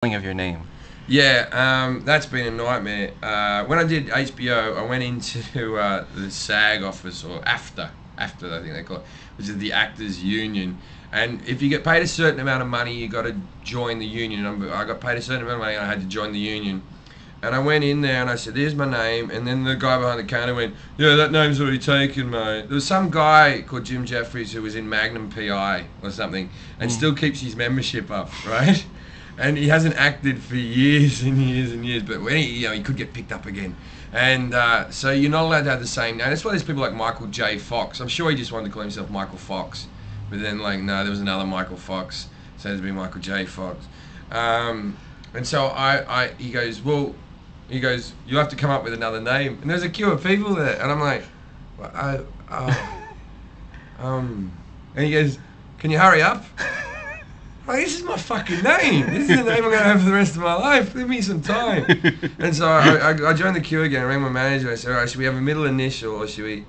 Of your name. Yeah, that's been a nightmare. When I did HBO, I went into the SAG office, or AFTRA, I think they call it, which is the Actors Union. And if you get paid a certain amount of money, you got to join the union. I got paid a certain amount of money, and I had to join the union. And I went in there and I said, "Here's my name." And then the guy behind the counter went, "Yeah, that name's already taken, mate." There was some guy called Jim Jeffries who was in Magnum PI or something, and still keeps his membership up, right? And he hasn't acted for years and years and years. But when he could get picked up again. And so you're not allowed to have the same name. That's why there's people like Michael J. Fox. I'm sure he just wanted to call himself Michael Fox, but then no, there was another Michael Fox, so it had to be Michael J. Fox. And so he goes, "Well," he goes, "you'll have to come up with another name." And there's a queue of people there, and I'm like, well, and he goes, "Can you hurry up?" Like, this is my fucking name. This is the name I'm going to have for the rest of my life. Give me some time. And so I joined the queue again. I rang my manager. I said, "All right, should we have a middle initial, or should we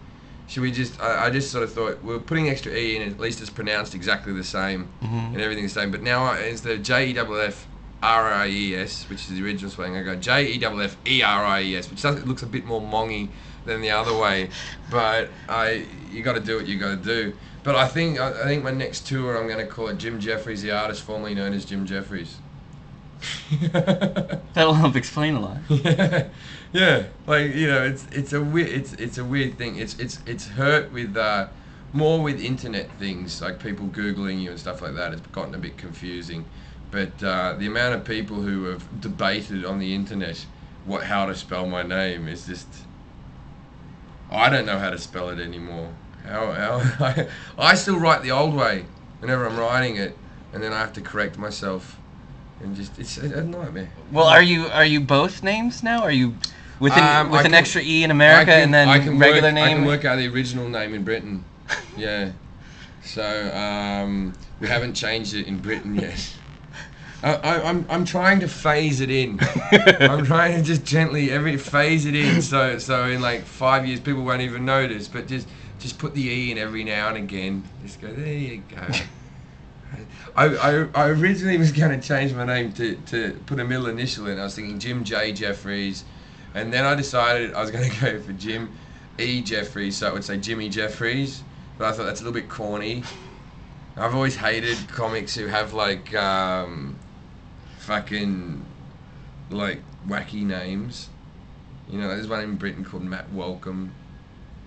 just?" I just sort of thought, we're putting extra E in. At least it's pronounced exactly the same, and everything's the same. But now instead of JEFFRIES, which is the original spelling, I go JEFFERIES, which looks a bit more mongy than the other way. But you got to do what you got to do. But I think my next tour, I'm going to call it Jim Jeffries, the artist formerly known as Jim Jeffries. That'll help explain a lot. Yeah. Like, it's a weird thing. It's hurt with more with internet things, like people Googling you and stuff like that. It's gotten a bit confusing. But the amount of people who have debated on the internet how to spell my name is just, I don't know how to spell it anymore. I still write the old way whenever I'm writing it, and then I have to correct myself, and it's a nightmare. Well, are you both names now? Are you with an extra E in America and then regular name? I can work out the original name in Britain. Yeah. So we haven't changed it in Britain yet. I'm trying to phase it in. I'm trying to just gently phase it in, so in like 5 years people won't even notice. But just put the E in every now and again. Just go, there you go. I originally was going to change my name to put a middle initial in. I was thinking Jim J. Jeffries, and then I decided I was going to go for Jim E. Jeffries, so it would say Jimmy Jeffries. But I thought that's a little bit corny. I've always hated comics who have fucking wacky names. There's one in Britain called Matt Welcome,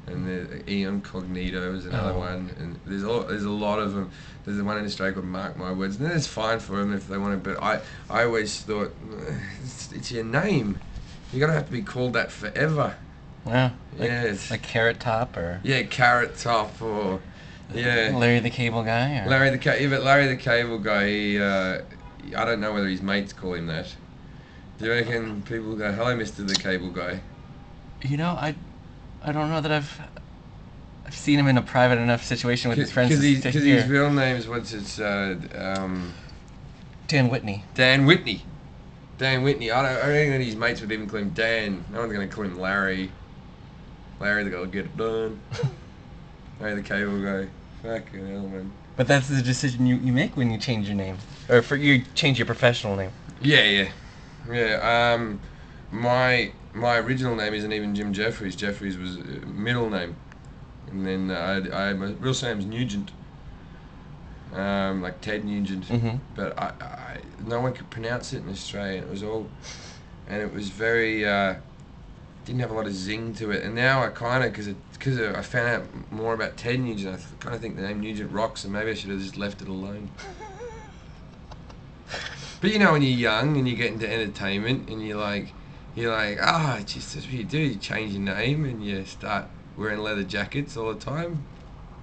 and the Ian Cognito is another one, and there's a lot of them. There's the one in Australia called Mark My Words, and it's fine for them if they want to. But I always thought it's your name. You're gonna have to be called that forever. Yeah. Like Carrot Top or. Yeah, Carrot Top or. Yeah. Larry the Cable Guy. Or? Larry the Cable Guy. I don't know whether his mates call him that. Do you reckon people go, "Hello, Mr. the Cable Guy"? I don't know that I've seen him in a private enough situation with his friends. Because his real name is Dan Whitney. Dan Whitney. Dan Whitney. I don't think that his mates would even call him Dan. No one's going to call him Larry. Larry the guy will get it done. Larry the Cable Guy. Fucking hell, man. But that's the decision you make when you change your name, or you change your professional name. Yeah. My original name isn't even Jim Jeffries. Jeffries was a middle name, and then my real name's Nugent, like Ted Nugent. But no one could pronounce it in Australia. And it was very didn't have a lot of zing to it. And now I kind of, because I found out more about Ted Nugent, I kind of think the name Nugent rocks, and maybe I should have just left it alone. But when you're young and you get into entertainment and you're like, just that's what you do. You change your name and you start wearing leather jackets all the time.